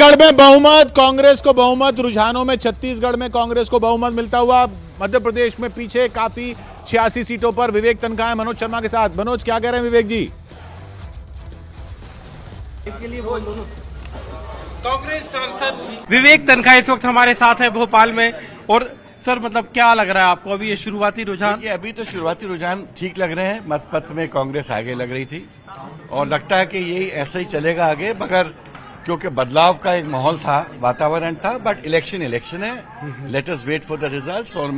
छत्तीसगढ़ में बहुमत, कांग्रेस को बहुमत, रुझानों में छत्तीसगढ़ में कांग्रेस को बहुमत मिलता हुआ मध्य प्रदेश में पीछे काफी 86 सीटों पर। विवेक तनखा है मनोज शर्मा के साथ। मनोज, क्या कह रहे हैं विवेक जी? कांग्रेस सांसद विवेक तनखा इस वक्त हमारे साथ है भोपाल में। और सर, मतलब क्या लग रहा है आपको अभी ये शुरुआती रुझान? ये अभी तो शुरुआती रुझान ठीक लग रहे हैं। मतपत्र में कांग्रेस आगे लग रही थी और लगता है कि यही ऐसे ही चलेगा आगे, मगर क्योंकि बदलाव का एक माहौल था, वातावरण था, बट इलेक्शन है। Let us wait for the results. और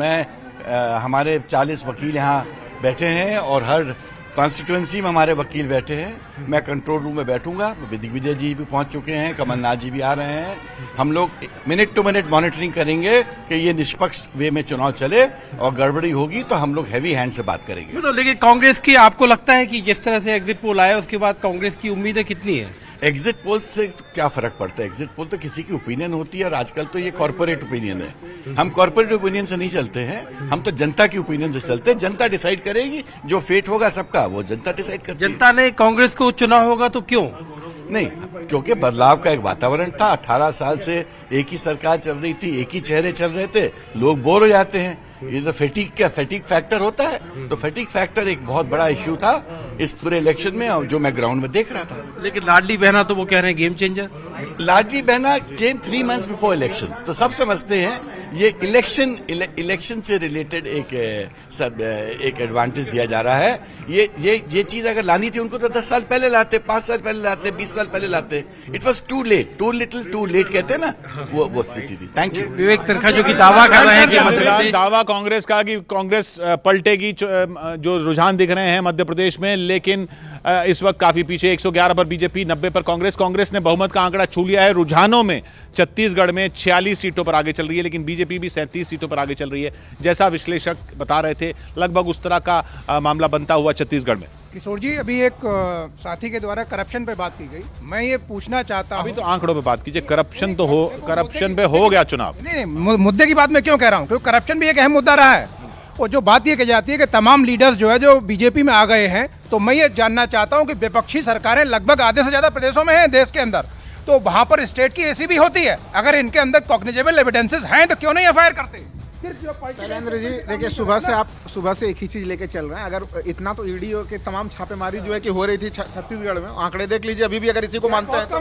हमारे 40 वकील यहाँ बैठे हैं और हर कॉन्स्टिट्यूएंसी में हमारे वकील बैठे हैं। मैं कंट्रोल रूम में बैठूंगा। दिग्विजय जी भी पहुंच चुके हैं, कमलनाथ जी भी आ रहे हैं। हम लोग मिनट टू मिनट मॉनिटरिंग करेंगे कि ये निष्पक्ष वे में चुनाव चले, और गड़बड़ी होगी तो हम लोग हैवी हैंड से बात करेंगे। तो लेकिन कांग्रेस की आपको लगता है कि जिस तरह से एग्जिट पोल आया उसके बाद कांग्रेस की उम्मीदें कितनी है? एग्जिट पोल से क्या फर्क पड़ता है? एग्जिट पोल तो किसी की ओपिनियन होती है, और आजकल तो ये कॉर्पोरेट ओपिनियन है। हम कॉर्पोरेट ओपिनियन से नहीं चलते हैं, हम तो जनता की ओपिनियन से चलते हैं। जनता डिसाइड करेगी, जो फेट होगा सबका वो जनता डिसाइड करती है। जनता ने कांग्रेस को चुना होगा तो क्यों? नहीं, क्योंकि बदलाव का एक वातावरण था। 18 साल से एक ही सरकार चल रही थी, एक ही चेहरे चल रहे थे, लोग बोर हो जाते हैं। ये तो फैटिक फैक्टर होता है। तो फैटिक फैक्टर एक बहुत बड़ा इश्यू था इस पूरे इलेक्शन में, और जो मैं ग्राउंड में देख रहा था। लेकिन लाडली बहना तो वो कह रहे हैं गेम चेंजर। लाडली बहना केम 3 मंथ्स बिफोर इलेक्शन, तो सब समझते हैं ये इलेक्शन से रिलेटेड एक एडवांटेज दिया जा रहा है। ये चीज अगर लानी थी उनको तो 10 साल पहले लाते, 5 साल पहले लाते, 20 साल पहले लाते। It was too late, too little too late कहते हैं ना, वो स्थिति थी। Thank you. विवेक तनखा जो कि दावा कर रहे हैं कि मध्य प्रदेश, दावा कांग्रेस का कि कांग्रेस पलटेगी, जो रुझान दिख रहे हैं मध्य प्रदेश में, लेकिन इस वक्त काफी पीछे। 111 पर बीजेपी, 90 पर कांग्रेस ने बहुमत का आंकड़ा छू लिया है। रुझानों में छत्तीसगढ़ में 46 सीटों पर आगे चल रही है, लेकिन बीजेपी भी 37 सीटों पर आगे चल रही है। जैसा विश्लेषक बता रहे थे, लगभग उस तरह का मामला बनता हुआ छत्तीसगढ़ में। किशोर जी, अभी एक साथी के द्वारा करप्शन पे बात की गई। मैं ये पूछना चाहता हूं, अभी तो आंकड़ों पे बात कीजिए। करप्शन पे हो गया चुनाव। नहीं, मुद्दे की बात मैं क्यों कह रहा हूं, क्योंकि करप्शन भी एक अहम मुद्दा रहा है। और जो बात ये कही जाती है कि तमाम लीडर्स जो है जो बीजेपी में आ गए हैं, तो मैं ये जानना चाहता हूं कि विपक्षी सरकारें लगभग आधे से ज्यादा प्रदेशों में हैं देश के अंदर, तो वहां पर स्टेट की एसी भी होती है। अगर इनके अंदर कॉग्निजेबल एविडेंसेस हैं तो क्यों नहीं एफआईआर करते? शैलेंद्र जी, देखिए, सुबह से एक ही चीज लेके चल रहे हैं। अगर इतना तो ईडी के तमाम छापेमारी जो है कि हो रही थी छत्तीसगढ़ में, आंकड़े देख लीजिए। अभी भी अगर इसी को मानते हैं तो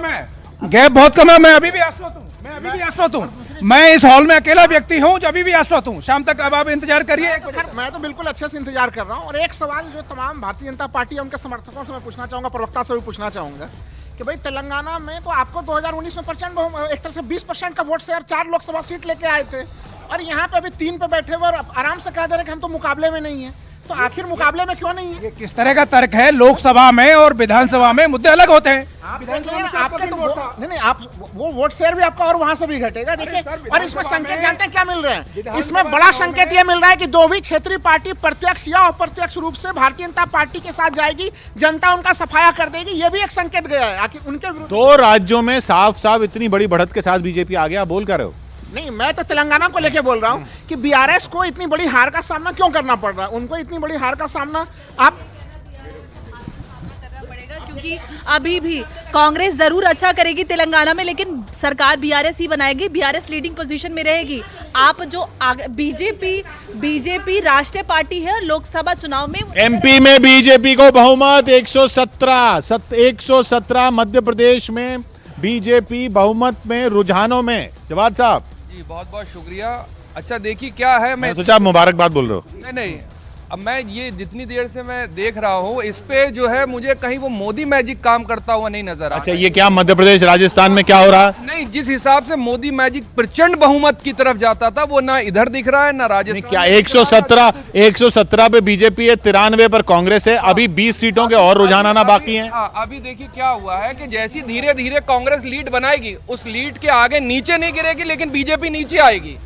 गैप बहुत कम है। मैं अभी भी आश्वस्त हूँ। मैं इस हॉल में अकेला व्यक्ति हूँ जो अभी भी आश्वस्त हूँ। शाम तक अब आप इंतजार करिए। मैं तो बिल्कुल अच्छे से इंतजार कर रहा हूँ। और एक सवाल जो तमाम भारतीय जनता पार्टी उनके समर्थकों से मैं पूछना चाहूंगा, प्रवक्ता से भी पूछना चाहूंगा कि भाई, तेलंगाना में तो आपको 2019 में प्रचंड एक तरह से 20% का वोट शेयर 4 लोकसभा सीट लेके आए थे, और यहाँ पे अभी 3 पे बैठे हुए और आराम से कह दे रहे कि हम तो मुकाबले में नहीं है। तो आखिर मुकाबले में क्यों नहीं है? ये किस तरह का तर्क है? लोकसभा में और विधानसभा में मुद्दे अलग होते हैं। आपके तो नहीं, आप वो वोट शेयर भी आपका और वहां से भी घटेगा। देखिए, और इसमें संकेत जानते हैं क्या मिल रहे हैं? इसमें बड़ा संकेत ये मिल रहा है कि जो भी क्षेत्रीय पार्टी प्रत्यक्ष या अप्रत्यक्ष रूप से भारतीय जनता पार्टी के साथ जाएगी, जनता उनका सफाया कर देगी। ये भी एक संकेत गया है आखिर उनके विरुद्ध। 2 राज्यों में साफ इतनी बड़ी बढ़त के साथ बीजेपी आ गया, बोल कर रहे हो? नहीं, मैं तो तेलंगाना को लेके बोल रहा हूँ कि बीआरएस को इतनी बड़ी हार का सामना क्यों करना पड़ रहा है। उनको इतनी बड़ी हार का सामना आप क्योंकि अभी भी कांग्रेस जरूर अच्छा करेगी तेलंगाना में, लेकिन सरकार बीआरएस ही बनाएगी, बीआरएस लीडिंग पोजीशन में रहेगी। आप जो बीजेपी राष्ट्रीय पार्टी है और लोकसभा चुनाव में एमपी में बीजेपी को बहुमत 117, मध्य प्रदेश में बीजेपी बहुमत में। रुझानों में जवाद साहब जी, बहुत बहुत शुक्रिया। अच्छा, देखिए क्या है, मैं सोचा आप मुबारकबाद बोल रहे हो। नहीं, अब मैं ये जितनी देर से मैं देख रहा हूँ, इस पे जो है मुझे कहीं वो मोदी मैजिक काम करता हुआ नहीं नजर आ। अच्छा, ये क्या मध्य प्रदेश राजस्थान में क्या हो रहा है? नहीं, जिस हिसाब से मोदी मैजिक प्रचंड बहुमत की तरफ जाता था, वो ना इधर दिख रहा है ना राजस्थान। क्या 117 पे बीजेपी है, 93 पर कांग्रेस है। अभी 20 सीटों के और रुझान आना बाकी है। अभी देखिए क्या हुआ है कि जैसी धीरे धीरे कांग्रेस लीड बनाएगी, उस लीड के आगे नीचे नहीं गिरेगी, लेकिन बीजेपी नीचे आएगी।